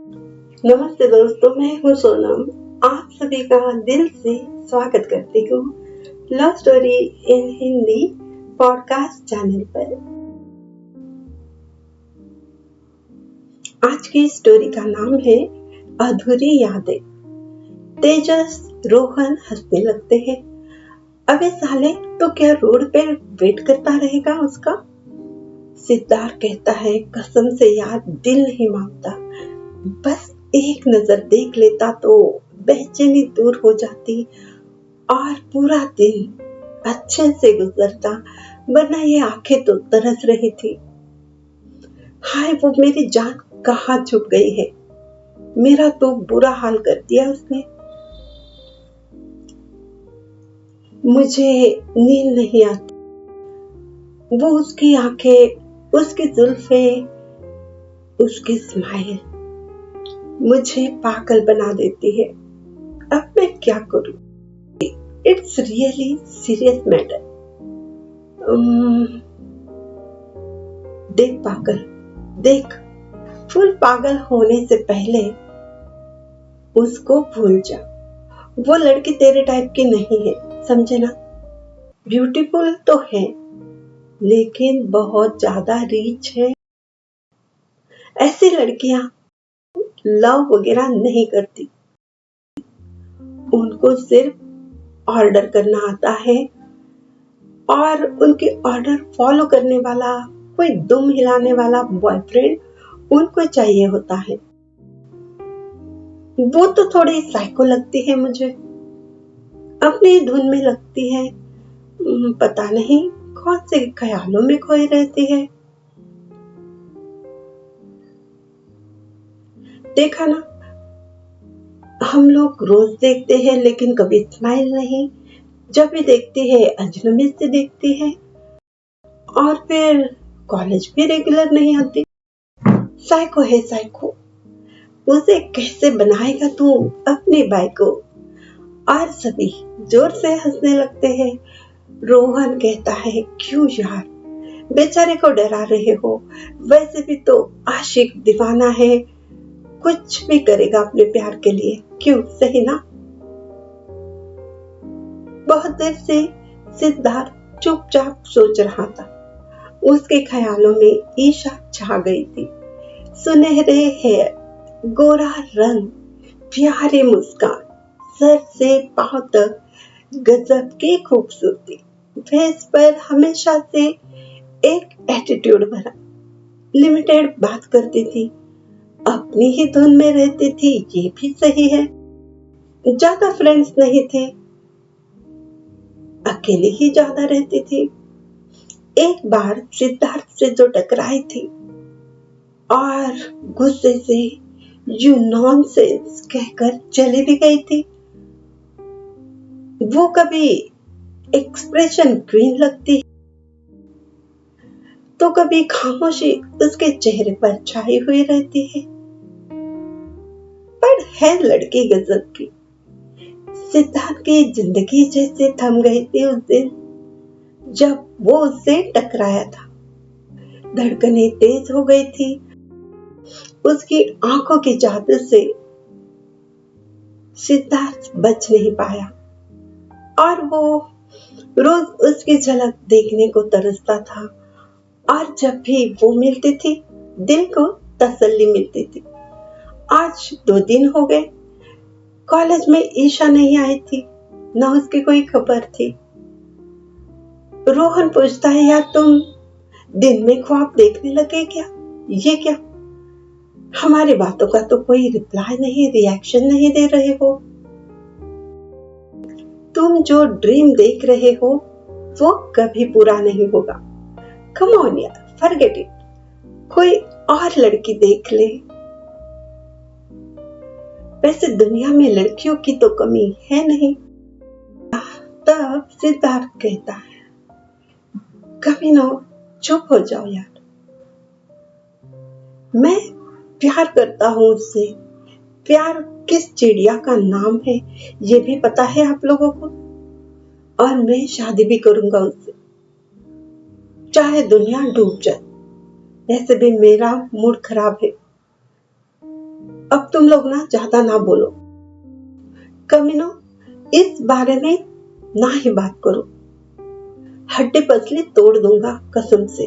नमस्ते दोस्तों, मैं हूँ सोनम। आप सभी का दिल से स्वागत करती हूँ love story in Hindi podcast channel पर। आज की स्टोरी का नाम है अधूरी यादें। तेजस रोहन हंसने लगते हैं। अबे साले, तो क्या रोड पे वेट करता रहेगा उसका? सिद्धार्थ कहता है, कसम से यार दिल नहीं मानता, बस एक नजर देख लेता तो बेचैनी दूर हो जाती और पूरा दिन अच्छे से गुजरता, वरना ये आंखें तो तरस रही थी। हाय, वो मेरी जान कहाँ छुप गई है? मेरा तो बुरा हाल कर दिया उसने। मुझे नींद नहीं आती। वो उसकी आंखें, उसकी जुल्फे, उसकी स्माइल मुझे पागल बना देती है। अब मैं क्या करूं? It's really serious matter. देख पागल, देख, फुल पागल होने से पहले उसको भूल जा। वो लड़की तेरे टाइप की नहीं है, समझे ना? ब्यूटीफुल तो है लेकिन बहुत ज्यादा रीच है। ऐसी लड़कियां लव वगैरह नहीं करती, उनको सिर्फ ऑर्डर करना आता है और उनके ऑर्डर फॉलो करने वाला कोई दुम हिलाने वाला बॉयफ्रेंड उनको चाहिए होता है। वो तो थोड़ी साइको लगती है मुझे, अपनी धुन में लगती है। पता नहीं कौन से ख्यालों में खोई रहती है। देखा ना, हम लोग रोज देखते हैं लेकिन कभी स्माइल नहीं। जब भी देखती है अजनबी से देखती है और फिर कॉलेज भी रेगुलर नहीं आती। साइको है साइको। उसे कैसे बनाएगा तू अपनी बाई को? और सभी जोर से हंसने लगते हैं। रोहन कहता है, क्यों यार, बेचारे को डरा रहे हो? वैसे भी तो आशिक दीवाना है, कुछ भी करेगा अपने प्यार के लिए, क्यों? सही ना? बहुत देर से सिद्धार्थ चुपचाप सोच रहा था। उसके ख्यालों में ईशा छा गई थी। सुनहरे हेयर, गोरा रंग, प्यारी मुस्कान, सर से पांव तक गजब की खूबसूरती, फेस पर हमेशा से एक एटीट्यूड भरा। लिमिटेड बात करती थी, अपनी ही धुन में रहती थी, ये भी सही है। ज्यादा फ्रेंड्स नहीं थे, अकेली ही ज्यादा रहती थी। एक बार सिद्धार्थ से जो टकराई थी और गुस्से से यू नॉनसेंस कहकर चली भी गई थी। वो कभी एक्सप्रेशन क्वीन लगती तो कभी खामोशी उसके चेहरे पर छाई हुई रहती है, पर है लड़की गजब की। सिद्धार्थ की जिंदगी जैसे थम गई थी उस दिन जब वो उससे टकराया था। धड़कनें तेज हो गई थी। उसकी आंखों के जादू से सिद्धार्थ बच नहीं पाया और वो रोज उसकी झलक देखने को तरसता था। और जब भी वो मिलती थी, दिल को तसल्ली मिलती थी। आज 2 दिन हो गए, कॉलेज में ईशा नहीं आई थी, न उसकी कोई खबर थी। रोहन पूछता है, यार तुम दिन में ख्वाब देखने लगे क्या? ये क्या? हमारी बातों का तो कोई रिप्लाई नहीं, रिएक्शन नहीं दे रहे हो। तुम जो ड्रीम देख रहे हो वो कभी पूरा नहीं होगा। कम ऑन यार, फॉरगेट इट। कोई और लड़की देख ले। वैसे दुनिया में लड़कियों की तो कमी है नहीं। तब सिद्धार्थ कहता है, कभी ना, चुप हो जाओ यार, मैं प्यार करता हूँ उससे। प्यार किस चिड़िया का नाम है ये भी पता है आप लोगों को, और मैं शादी भी करूंगा उससे, चाहे दुनिया डूब जाए। वैसे भी मेरा मूड खराब है। अब तुम लोग ना ज्यादा ना बोलो। कमीनो, इस बारे में ना ही बात करो, हड्डी पसली तोड़ दूंगा कसम से।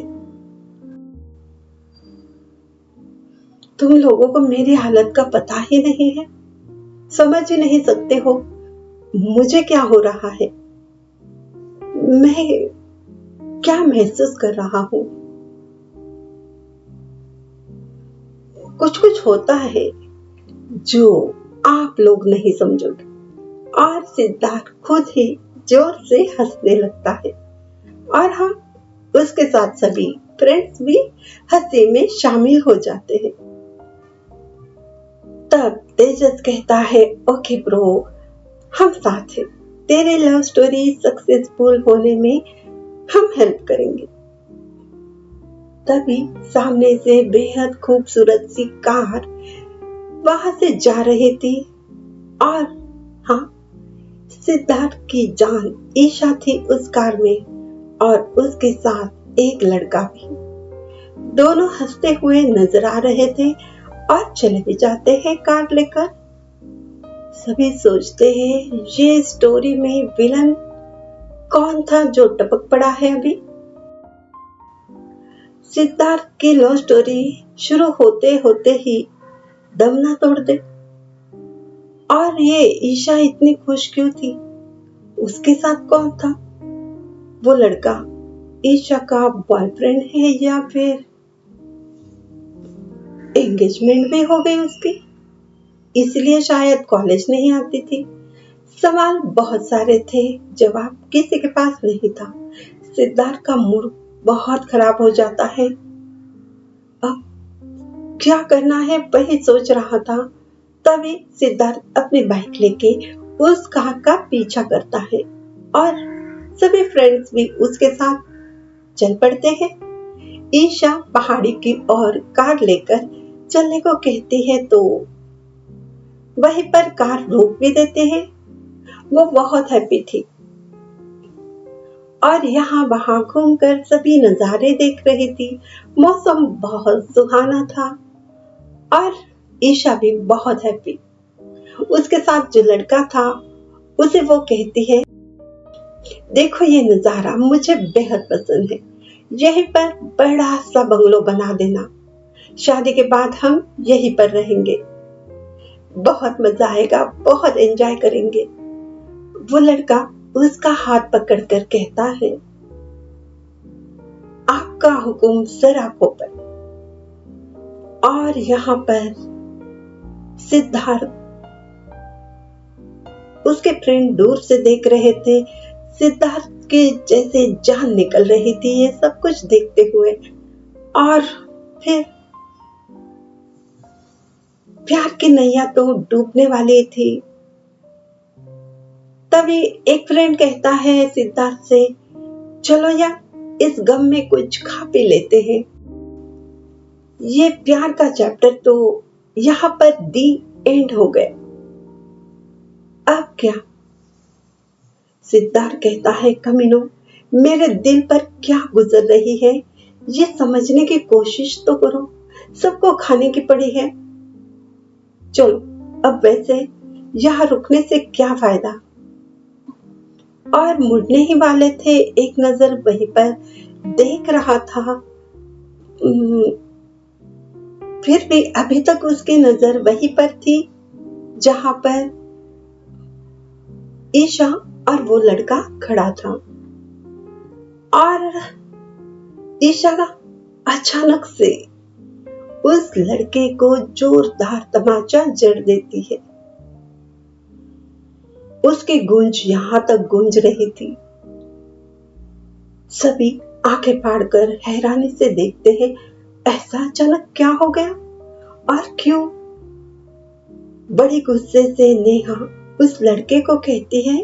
तुम लोगों को मेरी हालत का पता ही नहीं है, समझ ही नहीं सकते हो मुझे क्या हो रहा है, मैं क्या महसूस कर रहा हूं। कुछ कुछ होता है जो आप लोग नहीं समझोगे। और सिद्धार्थ खुद ही जोर से हंसने लगता है और हम उसके साथ सभी फ्रेंड्स भी हंसी में शामिल हो जाते हैं। तब तेजस कहता है, ओके ब्रो, हम साथ हैं, तेरे लव स्टोरी सक्सेसफुल होने में हम हेल्प करेंगे। तभी सामने से बेहद खूबसूरत सी कार वहां से जा रही थी और हाँ, सिद्धार्थ की जान ईशा थी उस कार में और उसके साथ एक लड़का भी। दोनों हंसते हुए नजर आ रहे थे और चले भी जाते हैं कार लेकर। सभी सोचते हैं ये स्टोरी में विलन कौन था जो टपक पड़ा है अभी। सिद्धार्थ की लव स्टोरी शुरू होते होते ही दम ना तोड़ दे। और ये ईशा इतनी खुश क्यों थी? उसके साथ कौन था? वो लड़का ईशा का बॉयफ्रेंड है या फिर एंगेजमेंट भी हो गई उसकी, इसलिए शायद कॉलेज नहीं आती थी। सवाल बहुत सारे थे, जवाब किसी के पास नहीं था। सिद्धार्थ का मूड बहुत खराब हो जाता है। अब क्या करना है वही सोच रहा था। तभी सिद्धार्थ अपनी बाइक लेके उस कार का पीछा करता है और सभी फ्रेंड्स भी उसके साथ चल पड़ते हैं। ईशा पहाड़ी की ओर कार लेकर चलने को कहती है तो वहीं पर कार रोक भी देते हैं। वो बहुत हैप्पी थी और यहाँ वहां घूमकर सभी नजारे देख रही थी। मौसम बहुत सुहाना था और ईशा भी बहुत हैप्पी। उसके साथ जो लड़का था उसे वो कहती है, देखो ये नजारा मुझे बेहद पसंद है, यहीं पर बड़ा सा बंगलो बना देना, शादी के बाद हम यहीं पर रहेंगे, बहुत मजा आएगा, बहुत एंजॉय करेंगे। वो लड़का उसका हाथ पकड़कर कहता है, आपका हुक्म सर आंखों पर। और यहाँ पर सिद्धार्थ उसके फ्रेंड दूर से देख रहे थे। सिद्धार्थ के जैसे जान निकल रही थी ये सब कुछ देखते हुए। और फिर प्यार की नैया तो डूबने वाली थी। तभी एक फ्रेंड कहता है सिद्धार्थ से, चलो यार इस गम में कुछ खा पी लेते हैं। ये प्यार का चैप्टर तो यहाँ पर दी एंड हो गया, अब क्या? सिद्धार्थ कहता है, कमीनो, मेरे दिल पर क्या गुजर रही है ये समझने की कोशिश तो करो, सबको खाने की पड़ी है। चलो अब वैसे यहाँ रुकने से क्या फायदा। और मुड़ने ही वाले थे, एक नजर वहीं पर देख रहा था। फिर भी अभी तक उसकी नजर वहीं पर थी जहां पर ईशा और वो लड़का खड़ा था। और ईशा का अचानक से उस लड़के को जोरदार तमाचा जड़ देती है। उसकी गूंज यहां तक गूंज रही थी। सभी आंखें फाड़कर हैरानी से देखते हैं, ऐसा अचानक क्या हो गया और क्यों? बड़ी गुस्से से नेहा उस लड़के को कहती है,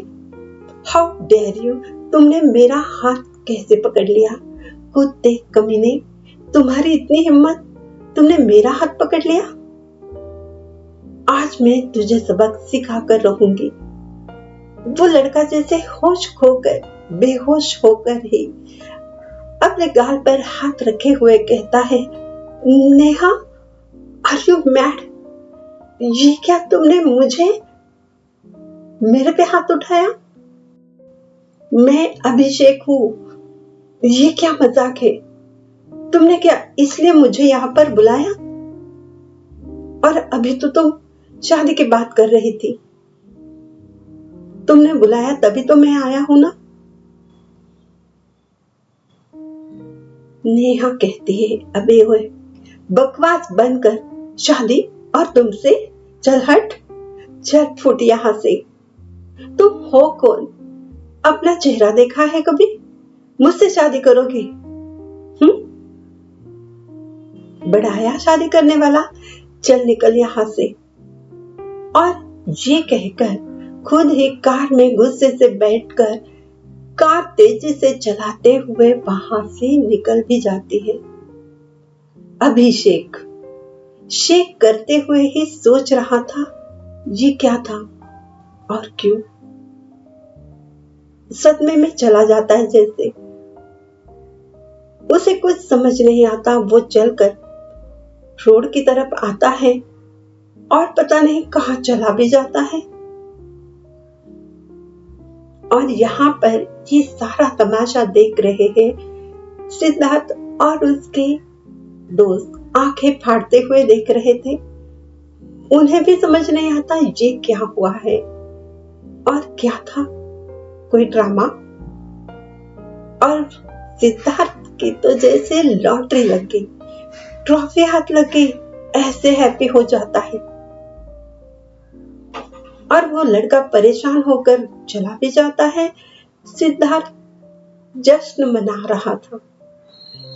हाउ डेयर यू, तुमने मेरा हाथ कैसे पकड़ लिया? कुत्ते कमीने, तुम्हारी इतनी हिम्मत, तुमने मेरा हाथ पकड़ लिया? आज मैं तुझे सबक सिखाकर रहूंगी। वो लड़का जैसे होश खोकर बेहोश होकर ही अपने गाल पर हाथ रखे हुए कहता है, नेहा, आर यू मैड? ये क्या तुमने मेरे पे हाथ उठाया? मैं अभिषेक हूँ। ये क्या मजाक है? तुमने क्या इसलिए मुझे यहाँ पर बुलाया? और अभी तो तुम शादी की बात कर रही थी। तुमने बुलाया तभी तो मैं आया हूं ना। नेहा कहती है, अबे ओए, बकवास बंद कर। शादी और तुमसे? चल हट, झट फुट यहां से। तुम हो कौन? अपना चेहरा देखा है कभी? मुझसे शादी करोगे? बढ़ाया शादी करने वाला, चल निकल यहां से। और ये कहकर खुद ही कार में गुस्से से बैठकर कार तेजी से चलाते हुए वहां से निकल भी जाती है। अभिषेक शेक करते हुए ही सोच रहा था, ये क्या था और क्यों? सदमे में चला जाता है जैसे। उसे कुछ समझ नहीं आता। वो चलकर रोड की तरफ आता है और पता नहीं कहां चला भी जाता है। और यहाँ पर ये सारा तमाशा देख रहे हैं सिद्धार्थ और उसके दोस्त आंखें फाड़ते हुए देख रहे थे। उन्हें भी समझ नहीं आता ये क्या हुआ है और क्या था, कोई ड्रामा। और सिद्धार्थ की तो जैसे लॉटरी लग गई, ट्रॉफी हाथ लग गई, ऐसे हैप्पी हो जाता है। और वो लड़का परेशान होकर चला भी जाता है। सिद्धार्थ जश्न मना रहा था।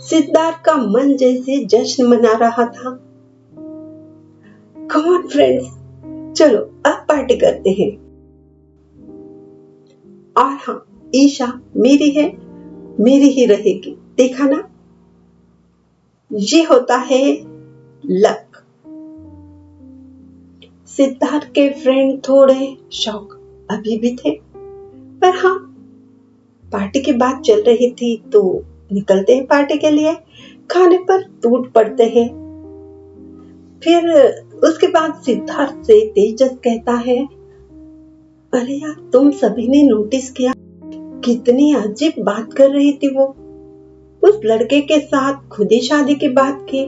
सिद्धार्थ का मन जैसे जश्न मना रहा था। कम ऑन फ्रेंड्स, चलो अब पार्टी करते हैं। और हाँ, ईशा मेरी है, मेरी ही रहेगी। देखा ना, ये होता है लक। सिद्धार्थ के फ्रेंड थोड़े शौक अभी भी थे, पर हाँ, पार्टी की बात चल रही थी तो निकलते हैं पार्टी के लिए। खाने पर टूट पड़ते हैं। फिर उसके बाद सिद्धार्थ से तेजस कहता है, अरे यार, तुम सभी ने नोटिस किया कितनी अजीब बात कर रही थी वो? उस लड़के के साथ खुद ही शादी की बात की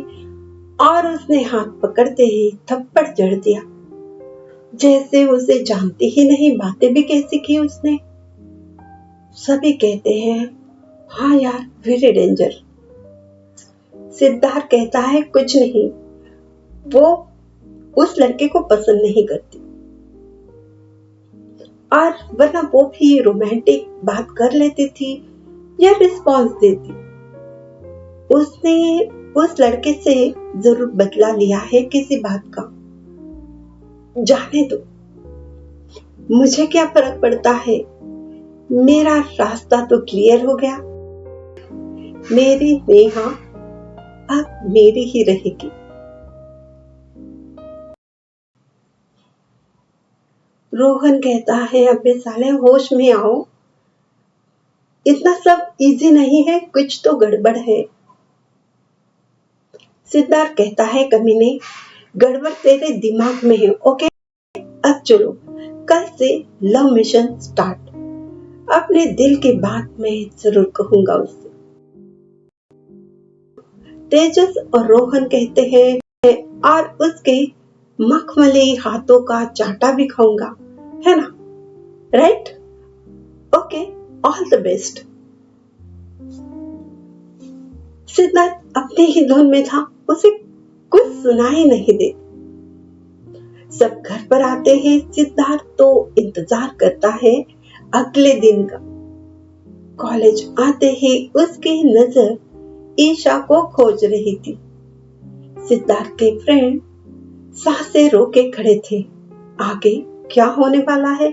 और उसने हाथ पकड़ते ही थप्पड़ जड़ दिया, जैसे उसे जानती ही नहीं। बातें भी कैसी की उसने। सभी कहते हैं, हाँ यार, वेरी डेंजर। सिद्धार्थ कहता है, कुछ नहीं, वो उस लड़के को पसंद नहीं करती और वरना वो भी रोमांटिक बात कर लेती थी या रिस्पॉन्स देती। उसने उस लड़के से जरूर बदला लिया है किसी बात का। जाने दो, मुझे क्या फर्क पड़ता है। मेरा रास्ता तो क्लियर हो गया। मेरी नेहा अब मेरी ही रहेगी। रोहन कहता है, अबे साले होश में आओ, इतना सब इजी नहीं है, कुछ तो गड़बड़ है। सिद्धार्थ कहता है, कमीने, गड़बड़ तेरे दिमाग में है। ओके, अब चलो, कल से लव मिशन स्टार्ट। अपने दिल की बात मैं जरूर कहूंगा उससे। तेजस और रोहन कहते हैं, और उसके मखमली हाथों का चाटा भी खाऊंगा, है ना? Right? Okay, all the best. Siddharth अपने ही धुन में था, उसे कुछ सुनाई नहीं दे। सब घर पर आते हैं। सिद्धार्थ तो इंतजार करता है अगले दिन का। कॉलेज आते ही उसकी नजर ईशा को खोज रही थी। सिद्धार्थ के फ्रेंड सांसें रोके खड़े थे। आगे क्या होने वाला है?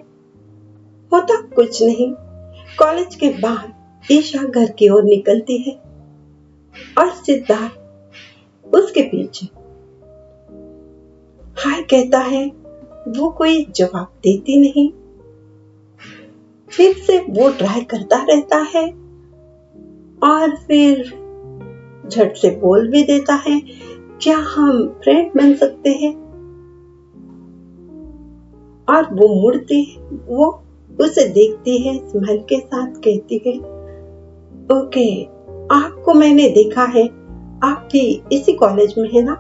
होता कुछ नहीं। कॉलेज के बाहर ईशा घर की ओर निकलती है और सिद्धार्थ उसके पीछे। हाय कहता है, वो कोई जवाब देती नहीं। फिर से वो ट्राई करता रहता है और फिर झट से बोल भी देता है, क्या हम फ्रेंड बन सकते हैं? और वो मुड़ती है, वो उसे देखती है, स्माइल के साथ कहती है, ओके, आपको मैंने देखा है, आप भी इसी कॉलेज में है ना?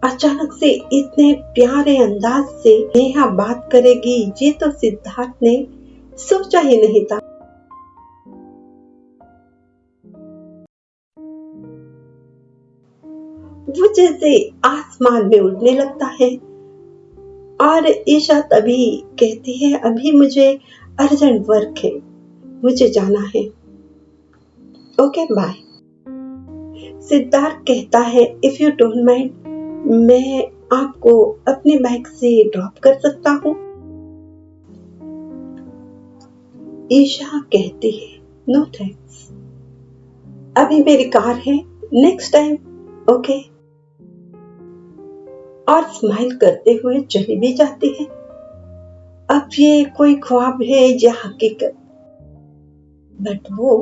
अचानक से इतने प्यारे अंदाज से नेहा बात करेगी, ये तो सिद्धार्थ ने सोचा ही नहीं था। वो जैसे आसमान में उड़ने लगता है। और ईशा तभी कहती है, अभी मुझे अर्जेंट वर्क है, मुझे जाना है, ओके बाय। सिद्धार्थ कहता है, इफ यू डोंट माइंड, मैं आपको अपने बाइक से ड्रॉप कर सकता हूँ? ईशा कहती है, नो थैंक्स, अभी मेरी कार है, नेक्स्ट टाइम, ओके। और स्माइल करते हुए चली भी जाती है। अब ये कोई ख्वाब है या हकीकत, बट वो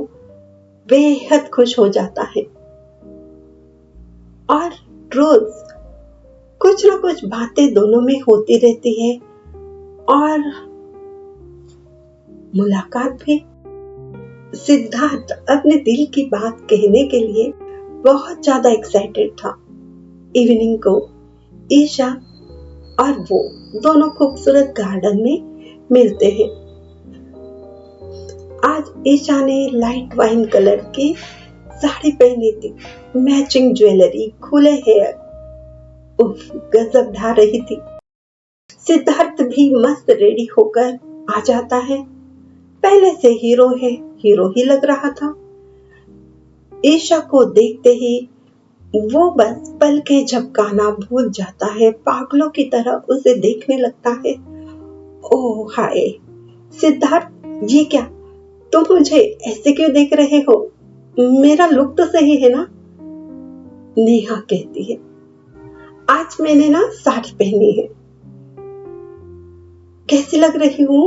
बेहद खुश हो जाता है। और रोज कुछ ना कुछ बातें दोनों में होती रहती है और मुलाकात भी। सिद्धार्थ अपने दिल की बात कहने के लिए बहुत ज्यादा एक्साइटेड था। इवनिंग को ईशा और वो दोनों खूबसूरत गार्डन में मिलते हैं। आज ईशा ने लाइट वाइन कलर की साड़ी पहनी थी, मैचिंग ज्वेलरी, खुले हेयर, उफ, गजब ढा रही थी। सिद्धार्थ भी मस्त रेडी होकर आ जाता है, पहले से हीरो है, हीरो ही लग रहा था। ईशा को देखते ही वो बस पल के झपकाना भूल जाता है, पागलों की तरह उसे देखने लगता है। ओह हाय सिद्धार्थ, ये क्या, तुम मुझे ऐसे क्यों देख रहे हो? मेरा लुक तो सही है ना? नेहा कहती है, आज मैंने ना साड़ी पहनी है, कैसी लग रही हूँ?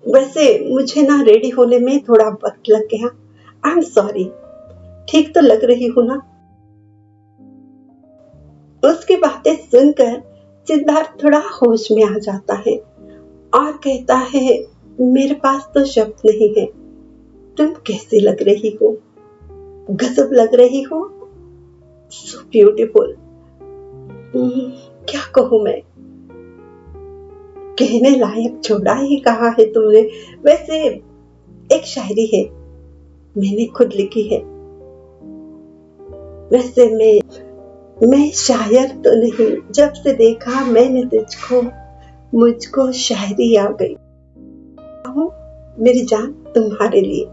वैसे मुझे ना रेडी होने में थोड़ा वक्त लग गया, आई एम सॉरी, ठीक तो लग रही हूँ ना? उसकी बातें सुनकर सिद्धार्थ थोड़ा होश में आ जाता है और कहता है, मेरे पास तो शब्द नहीं है, तुम कैसी लग रही हो, गजब लग रही हो, सो ब्यूटीफुल। क्या कहूँ मैं, कहने लायक छोड़ा ही कहा है तुमने। वैसे एक शायरी है, मैंने खुद लिखी है। वैसे मैं शायर तो नहीं, जब से देखा मैंने तुझको, मुझको शायरी आ गई, मेरी जान तुम्हारे लिए।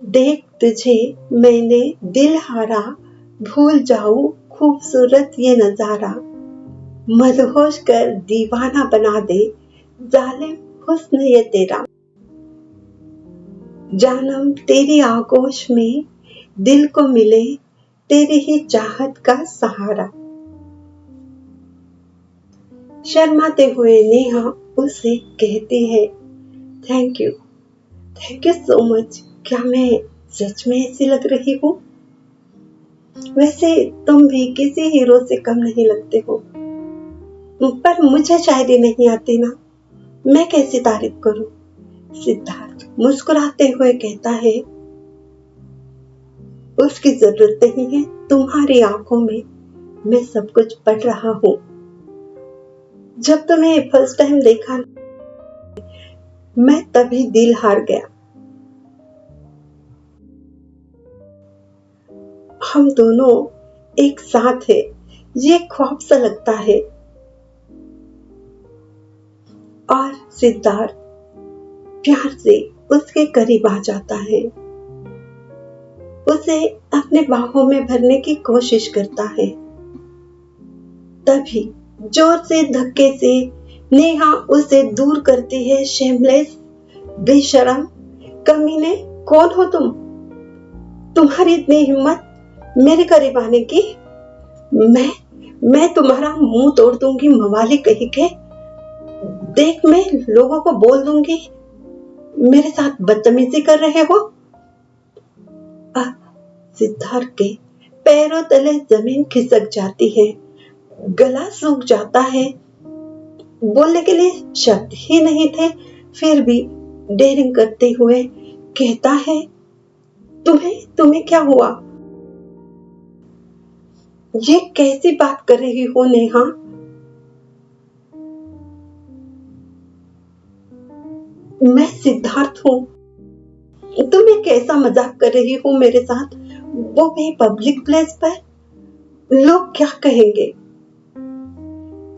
देख तुझे मैंने दिल हारा, भूल जाऊं खूबसूरत ये नजारा, मदहोश कर दीवाना बना दे, जालिम हुस्न ये तेरा। जानम तेरी आगोश में दिल को मिले, तेरी ही चाहत का सहारा। शर्माते हुए नेहा उसे कहती है, थैंक यू सो मच। क्या मैं सच में ऐसी लग रही हूँ? वैसे तुम भी किसी हीरो से कम नहीं लगते हो, पर मुझे शायरी नहीं आती ना, मैं कैसी तारीफ करूं? सिद्धार्थ मुस्कुराते हुए कहता है, उसकी जरूरत नहीं है, तुम्हारी आंखों में मैं सब कुछ पढ़ रहा हूँ। जब तुम्हें फर्स्ट टाइम देखा मैं तभी दिल हार गया। हम दोनों एक साथ हैं, ये ख्वाब सा लगता है। और सिद्धार्थ प्यार से उसके करीब आ जाता है, उसे अपने बाहों में भरने की कोशिश करता है। तभी जोर से धक्के से नेहा उसे दूर करती है। शेमलेस, बेशरम, कमीने, कौन हो तुम? तुम्हारी इतनी हिम्मत मेरे करीब आने की? मैं तुम्हारा मुंह तोड़ दूंगी, मवाली कहीं के। देख मैं लोगों को बोल दूंगी मेरे साथ बदतमीजी कर रहे हो। सिद्धार्थ के पैरों तले जमीन खिसक जाती है, गला सूख जाता है, बोलने के लिए शब्द ही नहीं थे, फिर भी डेयरिंग करते हुए कहता है, तुम्हें तुम्हें क्या हुआ? ये कैसी बात कर रही हो नेहा? मैं सिद्धार्थ हूँ। तुम ये कैसा मजाक कर रही हो मेरे साथ, वो भी पब्लिक प्लेस पर? लोग क्या कहेंगे?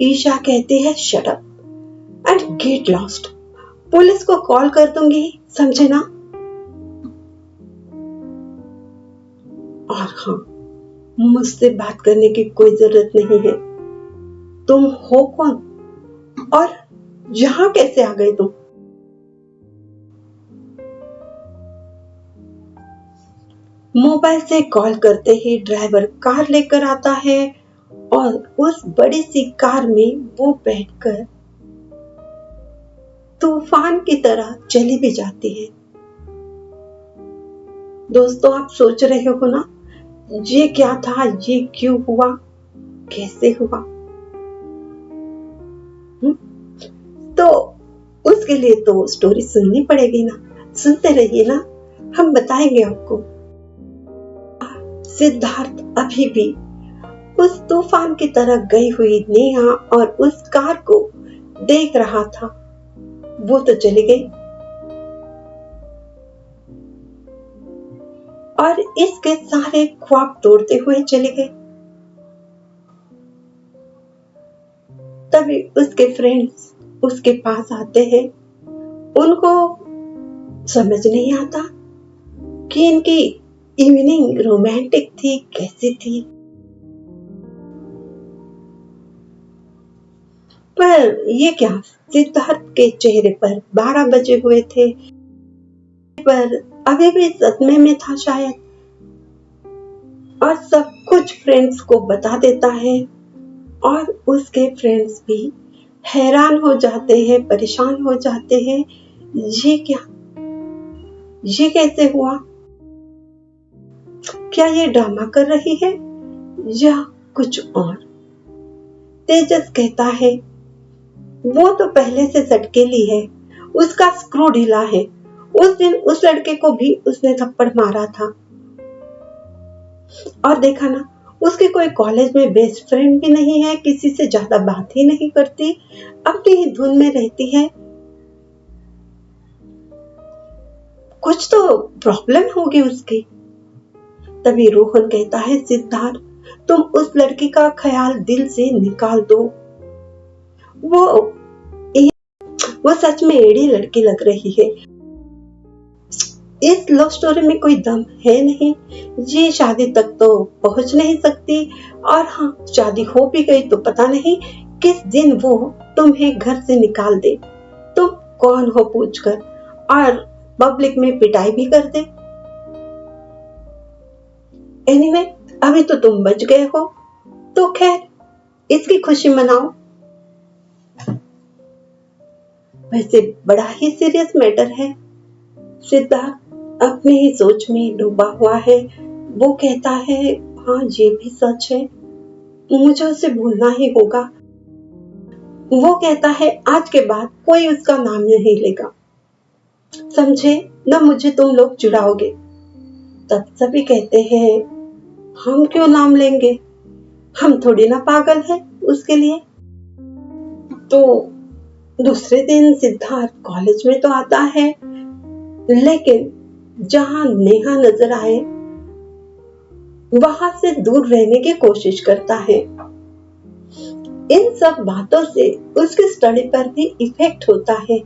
ईशा कहती है, shut up and get lost. Police को कॉल कर दूंगी, समझे ना? और हाँ, मुझसे बात करने की कोई जरूरत नहीं है। तुम हो कौन और यहां कैसे आ गए तुम? मोबाइल से कॉल करते ही ड्राइवर कार लेकर आता है और उस बड़ी सी कार में वो बैठकर तूफान की तरह चली भी जाती है। दोस्तों, आप सोच रहे हो ना, ये क्या था, ये क्यों हुआ, कैसे हुआ? तो उसके लिए तो स्टोरी सुननी पड़ेगी ना। सुनते रहिए ना, हम बताएंगे आपको। सिद्धार्थ अभी भी उस तूफान की तरह गई हुई नेहा और उस कार को देख रहा था। वो तो चली गई और इसके सारे ख्वाब तोड़ते हुए चले गए। तभी उसके फ्रेंड्स उसके पास आते हैं। उनको समझ नहीं आता कि इनकी इवनिंग रोमांटिक थी, कैसी थी। पर ये क्या, सिद्धार्थ के चेहरे पर 12 बजे हुए थे, पर अभी भी सदमे में था शायद, और सब कुछ फ्रेंड्स को बता देता है और उसके फ्रेंड्स भी हैरान हो जाते हैं, परेशान हो जाते हैं। ये क्या, ये कैसे हुआ? क्या ये ड्रामा कर रही है या कुछ और? तेजस कहता है, वो तो पहले से सटकेली है, उसका स्क्रू ढीला है। उस दिन उस लड़के को भी उसने थप्पड़ मारा था और देखा ना, उसके कोई कॉलेज में बेस्ट फ्रेंड भी नहीं है, किसी से ज्यादा बात ही नहीं करती, अपनी ही धुन में रहती है। कुछ तो प्रॉब्लम होगी उसकी। तभी रोहन कहता है, सिद्धार्थ, तुम उस लड़की का ख्याल दिल से निकाल दो। वो सच में एड़ी लड़की लग रही है। इस लव स्टोरी में कोई दम है नहीं, ये शादी तक तो पहुंच नहीं सकती, और हाँ, शादी हो भी गई तो पता नहीं किस दिन वो तुम्हें घर से निकाल दे, तुम कौन हो पूछकर, और पब्लिक में पिटाई भी कर दे। एनीवे, अभी तो तुम बच गए हो, तो खैर इसकी खुशी मनाओ। वैसे बड़ा ही सीरियस मैटर है। सिद्धार्थ अपने ही सोच में डूबा हुआ है। वो कहता है, हाँ ये भी सच है, मुझे उसे भूलना ही होगा। वो कहता है, आज के बाद कोई उसका नाम नहीं लेगा, समझे न, मुझे तुम लोग चिढ़ाओगे। तब सभी कहते हैं, हम क्यों नाम लेंगे, हम थोड़ी ना पागल है उसके लिए। तो दूसरे दिन सिद्धार्थ कॉलेज में तो आता है, लेकिन जहां नेहा नजर आए वहां से दूर रहने की कोशिश करता है। इन सब बातों से उसकी स्टडी पर भी इफेक्ट होता है।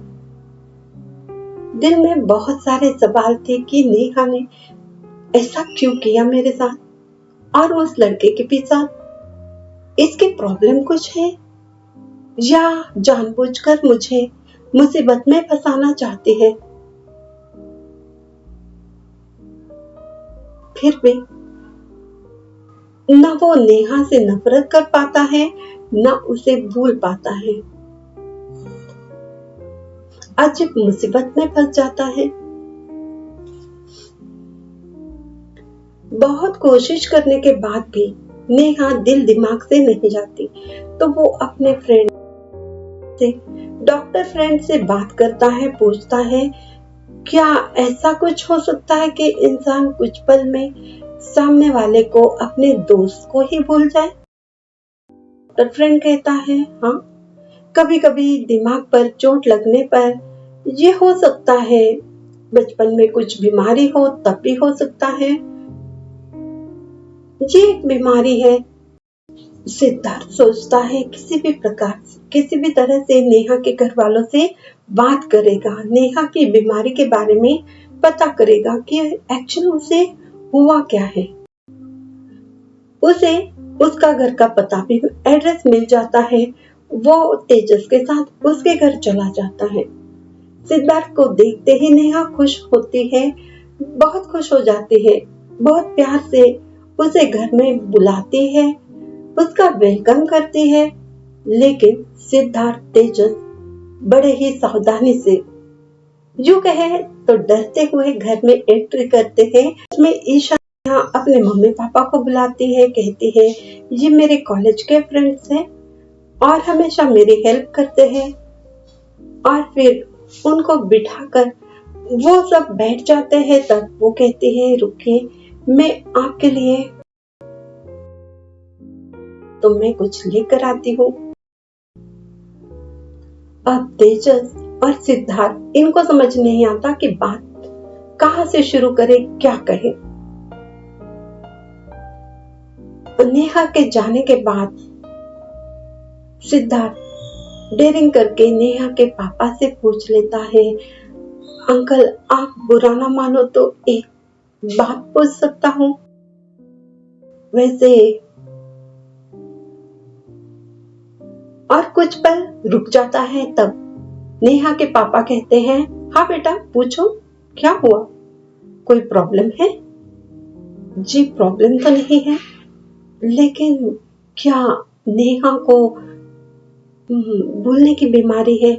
दिल में बहुत सारे सवाल थे कि नेहा ने ऐसा क्यों किया मेरे साथ और उस लड़के के पीछे। इसकी प्रॉब्लम कुछ है या जानबूझकर मुझे मुसीबत में फंसाना चाहती है। फिर भी न वो नेहा से नफरत कर पाता है, न उसे भूल पाता है। अजीब मुसीबत में फंस जाता है। बहुत कोशिश करने के बाद भी नेहा दिल दिमाग से नहीं जाती, तो वो अपने फ्रेंड से, डॉक्टर फ्रेंड से बात करता है, पूछता है क्या ऐसा कुछ हो सकता है कि इंसान कुछ पल में सामने वाले को, अपने दोस्त को ही भूल जाए। डॉक्टर फ्रेंड कहता है हाँ, कभी कभी दिमाग पर चोट लगने पर ये हो सकता है, बचपन में कुछ बीमारी हो तब भी हो सकता है। ये एक बीमारी है। सिद्धार्थ सोचता है किसी भी तरह से नेहा के घर वालों से बात करेगा, नेहा की बीमारी के बारे में पता करेगा कि एक्चुअली उसे हुआ क्या है। उसे उसका घर का पता भी, एड्रेस मिल जाता है। वो तेजस के साथ उसके घर चला जाता है। सिद्धार्थ को देखते ही नेहा खुश होती है, बहुत खुश हो जाती है, बहुत प्यार से उसे घर में बुलाती है, उसका वेलकम करती है। लेकिन सिद्धार्थ तेजस बड़े ही सावधानी से, यूं कहे तो डरते हुए घर में एंट्री करते हैं। उसमें ईशा अपने मम्मी पापा को बुलाती है, कहती है ये मेरे कॉलेज के फ्रेंड्स हैं और हमेशा मेरी हेल्प करते हैं। और फिर उनको बिठाकर वो सब बैठ जाते हैं। तब वो कहती है रुकिए, मैं आपके लिए तो मैं कुछ लेकर आती हूँ। अब तेजस और सिद्धार्थ, इनको समझ नहीं आता कि बात कहाँ से शुरू करे, क्या कहे। नेहा के जाने के बाद सिद्धार्थ डेयरिंग करके नेहा के पापा से पूछ लेता है अंकल आप बुरा ना मानो तो एक बात पूछ सकता हूँ? वैसे और कुछ पल रुक जाता है। तब नेहा के पापा कहते हैं हाँ बेटा पूछो, क्या हुआ, कोई प्रॉब्लम है? जी प्रॉब्लम तो नहीं है, लेकिन क्या नेहा को भूलने की बीमारी है?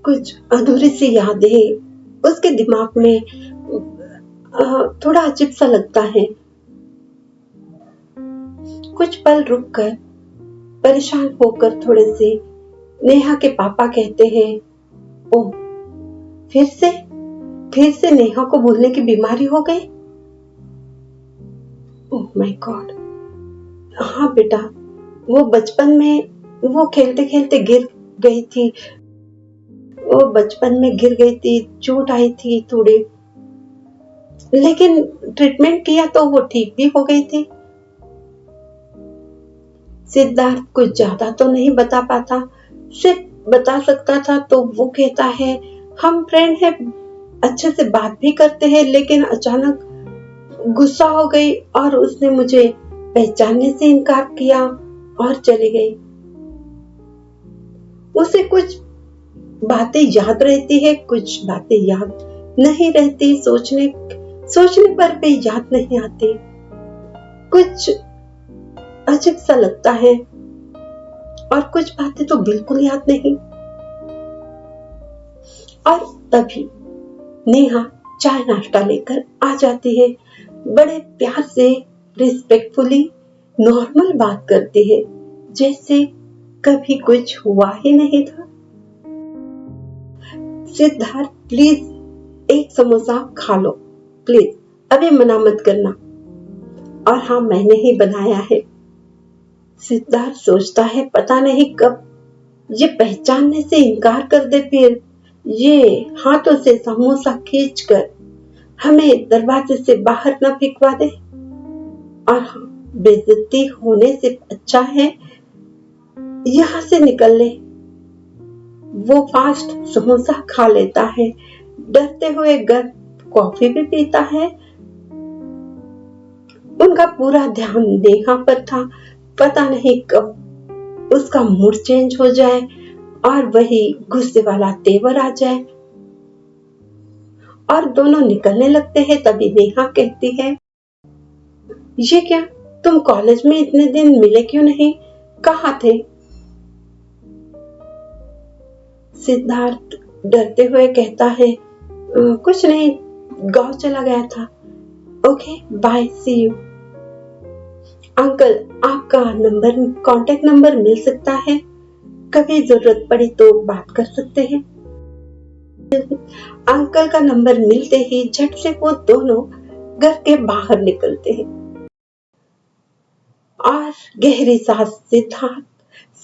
कुछ अधूरी सी यादें उसके दिमाग में, थोड़ा अजीब सा लगता है। कुछ पल रुककर परेशान होकर थोड़े से नेहा के पापा कहते हैं ओह फिर से नेहा को भूलने की बीमारी हो गई? Oh my God. हाँ बेटा, वो बचपन में वो खेलते खेलते गिर गई थी, वो बचपन में गिर गई थी, चोट आई थी थोड़ी, लेकिन ट्रीटमेंट किया तो वो ठीक भी हो गई थी। सिद्धार्थ कुछ ज्यादा तो नहीं बता पाता, सिर्फ बता सकता था तो वो कहता है हम फ्रेंड हैं, अच्छे से बात भी करते हैं, लेकिन अचानक गुस्सा हो गई और उसने मुझे पहचानने से इनकार किया और चली गई। उसे कुछ बातें याद रहती है, कुछ बातें याद नहीं रहती, सोचने पर भी याद नहीं आती, कुछ अजीब सा लगता है और कुछ बातें तो बिल्कुल याद नहीं। और तभी नेहा चाय नाश्ता लेकर आ जाती है, बड़े प्यार से रिस्पेक्टफुली नॉर्मल बात करती है, जैसे कभी कुछ हुआ ही नहीं था। सिद्धार्थ प्लीज एक समोसा खा लो प्लीज, अभी मना मत करना, और हाँ मैंने ही बनाया है। सिद्धार्थ सोचता है पता नहीं कब ये पहचानने से इनकार कर दे, फिर ये हाथों से समोसा खींचकर हमें दरवाजे से बाहर न फेंकवा दे, और हाँ बेइज्जती होने से अच्छा है यहाँ से निकल ले। वो फास्ट समोसा खा लेता है, डरते हुए गर्म कॉफी भी पीता है। उनका पूरा ध्यान नेहा पर था, पता नहीं कब उसका मूड चेंज हो जाए और वही गुस्से वाला तेवर आ जाए और दोनों निकलने लगते हैं। तभी नेहा कहती है ये क्या, तुम कॉलेज में इतने दिन मिले क्यों नहीं, कहाँ थे? सिद्धार्थ डरते हुए कहता है कुछ नहीं, गांव चला गया था। Okay bye, see you. Uncle, आपका कांटेक्ट नंबर मिल सकता है? कभी जरूरत पड़ी तो बात कर सकते हैं। अंकल का नंबर मिलते ही झट से वो दोनों घर के बाहर निकलते हैं और गहरी सांस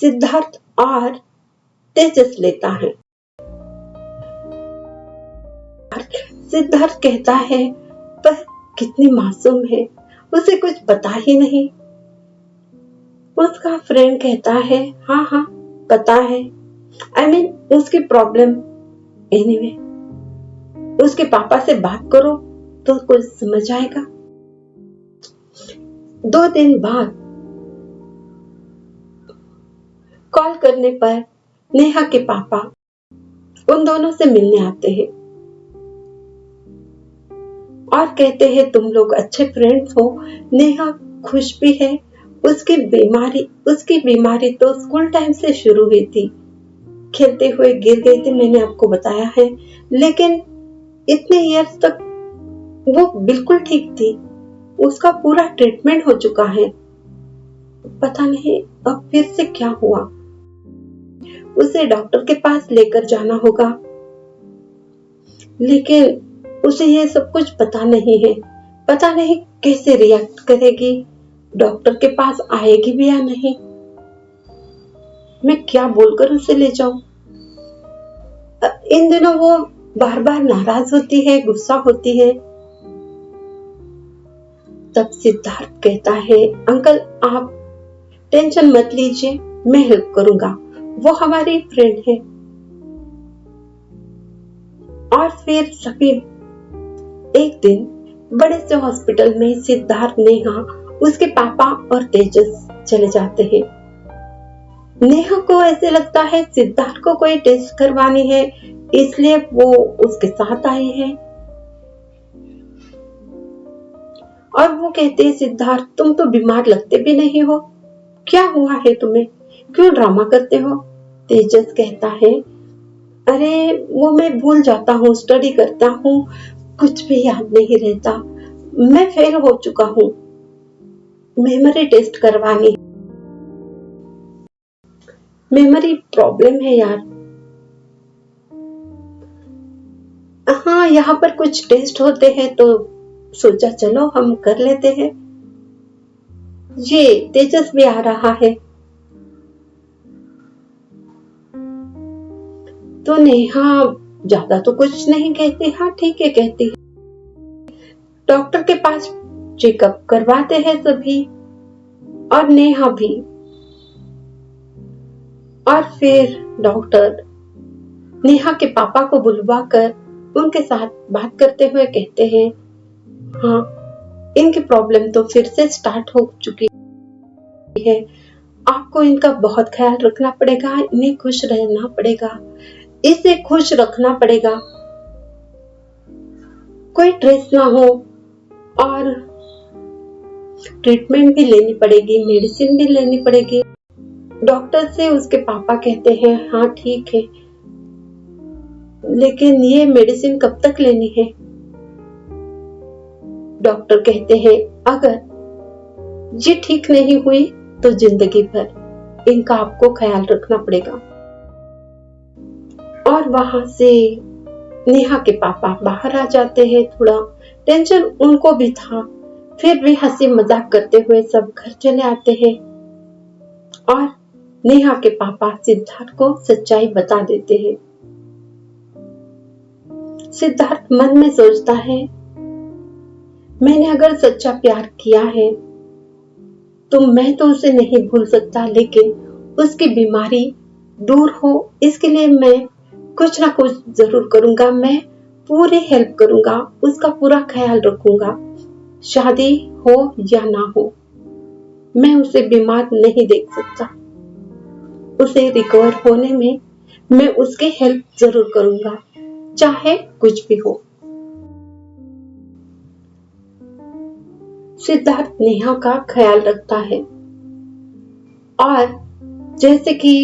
सिद्धार्थ और तेजस लेता है। सिद्धार्थ कहता है, पर कितनी मासूम है, उसे कुछ पता ही नहीं। उसका फ्रेंड कहता है, हाँ हाँ पता है, उसकी प्रॉब्लम एनीवे, उसके पापा से बात करो तो कुछ समझ आएगा। 2 दिन बाद कॉल करने पर नेहा के पापा उन दोनों से मिलने आते हैं और कहते हैं, तुम लोग अच्छे फ्रेंड्स हो। नेहा खुश भी है। उसकी बीमारी तो स्कूल टाइम से शुरू हुई थी, खेलते हुए गिर गई थी, मैंने आपको बताया है, लेकिन इतने इयर्स तक वो बिल्कुल ठीक थी। उसका पूरा ट्रीटमेंट हो चुका है, पता नहीं अब फिर से क्या हुआ। उसे डॉक्टर के पास लेकर जाना होगा, लेकिन उसे ये सब कुछ पता नहीं है। पता नहीं कैसे रिएक्ट करेगी, डॉक्टर के पास आएगी भी या नहीं। मैं क्या बोलकर उसे ले जाऊं? इन दिनों वो बार बार नाराज होती है, गुस्सा होती है। तब सिद्धार्थ कहता है, अंकल आप टेंशन मत लीजिए, मैं हेल्प करूंगा, वो हमारी फ्रेंड है। और फिर सभी एक दिन बड़े से हॉस्पिटल में सिद्धार्थ, नेहा, उसके पापा और तेजस चले जाते हैं। नेहा को ऐसे लगता है सिद्धार्थ को कोई टेस्ट करवानी है, इसलिए वो उसके साथ आई है। और वो कहते हैं, सिद्धार्थ तुम तो बीमार लगते भी नहीं हो, क्या हुआ है तुम्हें, क्यों ड्रामा करते हो? तेजस कहता है, अरे वो मैं भूल जाता हूँ, स्टडी करता हूँ, कुछ भी याद नहीं रहता, मैं फेल हो चुका हूँ, मेमोरी टेस्ट करवानी, मेमोरी प्रॉब्लम है यार। हाँ, यहाँ पर कुछ टेस्ट होते हैं तो सोचा चलो हम कर लेते हैं। ये तेजस भी आ रहा है। तो नेहा ज्यादा तो कुछ नहीं कहती, हाँ ठीक है कहती। डॉक्टर के पास चेकअप करवाते हैं सभी, और नेहा भी। और फिर डॉक्टर नेहा के पापा को बुलवाकर उनके साथ बात करते हुए कहते हैं, हाँ इनकी प्रॉब्लम तो फिर से स्टार्ट हो चुकी है, आपको इनका बहुत ख्याल रखना पड़ेगा, इन्हें खुश रहना पड़ेगा, इसे खुश रखना पड़ेगा, कोई स्ट्रेस ना हो, और ट्रीटमेंट भी लेनी पड़ेगी, मेडिसिन भी लेनी पड़ेगी। डॉक्टर से उसके पापा कहते हैं, हाँ ठीक है, लेकिन ये मेडिसिन कब तक लेनी है? डॉक्टर कहते हैं, अगर ये ठीक नहीं हुई तो जिंदगी भर इनका आपको ख्याल रखना पड़ेगा। और वहां से नेहा के पापा बाहर आ जाते हैं। थोड़ा टेंशन उनको भी था, फिर भी हंसी मजाक करते हुए सब घर चले आते हैं और नेहा के पापा सिद्धार्थ को सच्चाई बता देते हैं। सिद्धार्थ मन में सोचता है, मैंने अगर सच्चा प्यार किया है तो मैं तो उसे नहीं भूल सकता, लेकिन उसकी बीमारी दूर हो इसके लिए मैं कुछ ना कुछ जरूर करूंगा, मैं पूरी हेल्प करूंगा, उसका पूरा ख्याल रखूंगा, शादी हो या ना हो, मैं उसे बीमार नहीं देख सकता, उसे रिकवर होने में मैं उसकी हेल्प जरूर करूंगा, चाहे कुछ भी हो। सिद्धार्थ नेहा का ख्याल रखता है और जैसे कि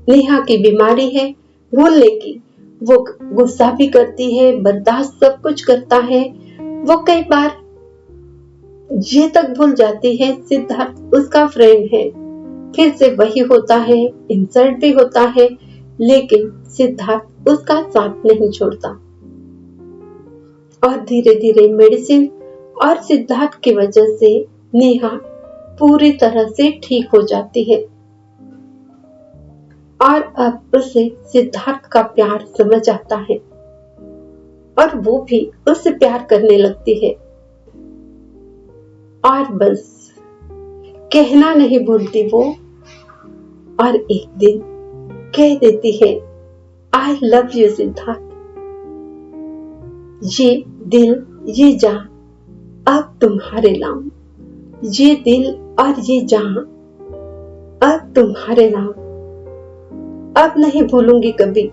नेहा की बीमारी है भूलने की, वो गुस्सा भी करती है, बर्दाश्त सब कुछ करता है। वो कई बार ये तक भूल जाती है सिद्धार्थ उसका फ्रेंड है। फिर से वही होता है, इंसल्ट भी होता है, लेकिन सिद्धार्थ उसका साथ नहीं छोड़ता। और धीरे धीरे मेडिसिन और सिद्धार्थ की वजह से नेहा पूरी तरह से ठीक हो जाती है और अब उसे सिद्धार्थ का प्यार समझ आता है और वो भी उससे प्यार करने लगती है। और बस कहना नहीं भूलती वो, और एक दिन कह देती है, आई लव यू सिद्धार्थ। ये दिल ये जान अब तुम्हारे नाम, ये दिल और ये जान अब तुम्हारे नाम, अब नहीं भूलूंगी कभी,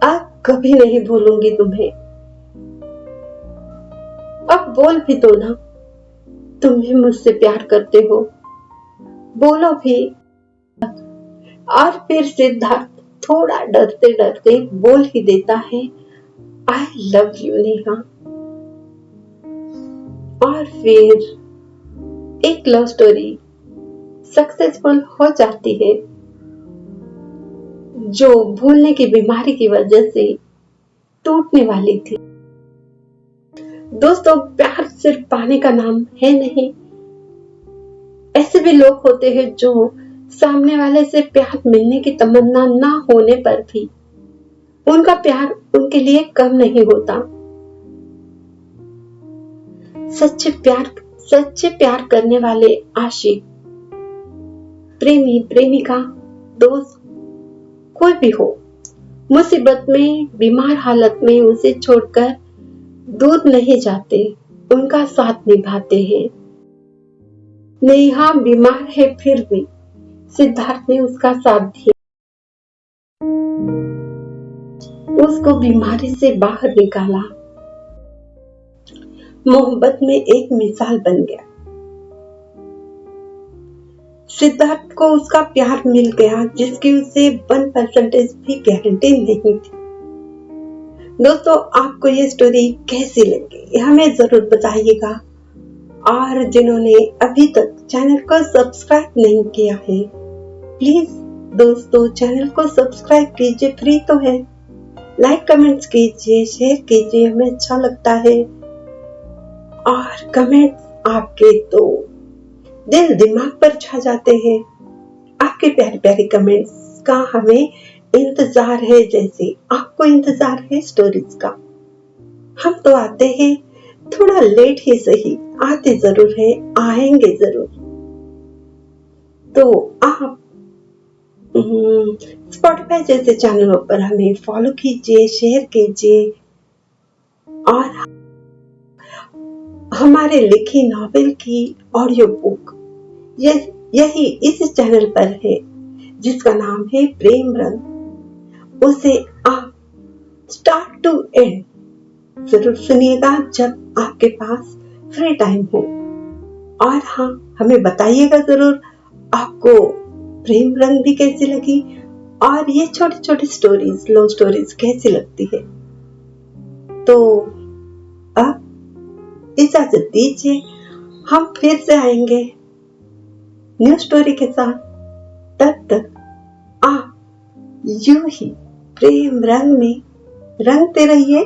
अब कभी नहीं भूलूंगी तुम्हें। अब बोल भी दो ना, तुम भी मुझसे प्यार करते हो, बोलो भी। और फिर सिद्धार्थ थोड़ा डरते डरते बोल ही देता है, आई लव यू नेहा। और फिर एक लव स्टोरी सक्सेसफुल हो जाती है, जो भूलने की बीमारी की वजह से टूटने वाली थी। दोस्तों, प्यार सिर्फ पाने का नाम है नहीं। ऐसे भी लोग होते हैं जो सामने वाले से प्यार मिलने की तमन्ना ना होने पर भी उनका प्यार उनके लिए कम नहीं होता। सच्चे प्यार करने वाले आशिक, प्रेमी, प्रेमिका, दोस्त, कोई भी हो, मुसीबत में, बीमार हालत में उसे छोड़कर दूर नहीं जाते, उनका साथ निभाते हैं। नेहा बीमार है, फिर भी सिद्धार्थ ने उसका साथ दिया, उसको बीमारी से बाहर निकाला, मोहब्बत में एक मिसाल बन गया। सिद्धार्थ को उसका प्यार मिल गया जिसकी उसे 1% भी गारंटी नहीं थी। दोस्तों, आपको ये स्टोरी कैसी लगी हमें जरूर बताइएगा, और जिन्होंने अभी तक चैनल को सब्सक्राइब नहीं किया है, प्लीज दोस्तों चैनल को सब्सक्राइब कीजिए, फ्री तो है। लाइक कमेंट्स कीजिए, शेयर कीजिए, हमें अच्छा लगता है। और कमेंट्स आपके तो दिल दिमाग पर छा जाते हैं। आपके प्यारे प्यारे कमेंट्स का हमें इंतजार है, जैसे आपको इंतजार है स्टोरीज का। हम तो आते हैं, थोड़ा लेट ही सही, आते जरूर है, आएंगे जरूर। तो आप स्पॉटिफाई जैसे चैनलों पर हमें फॉलो कीजिए, शेयर कीजिए, और हमारे लिखी नॉवेल की ऑडियो बुक यही इस चैनल पर है, जिसका नाम है प्रेम रंग। उसे आप स्टार्ट टू एंड जरूर सुनिएगा जब आपके पास फ्री टाइम हो। और हाँ, हमें बताइएगा जरूर आपको प्रेम रंग भी कैसी लगी, और ये छोटी छोटी स्टोरीज, लव स्टोरीज कैसी लगती है। तो अब इजाजत दीजिए, हम फिर से आएंगे न्यू स्टोरी के साथ। तब तक आप यूं ही प्रेम रंग में रंगते रहिए।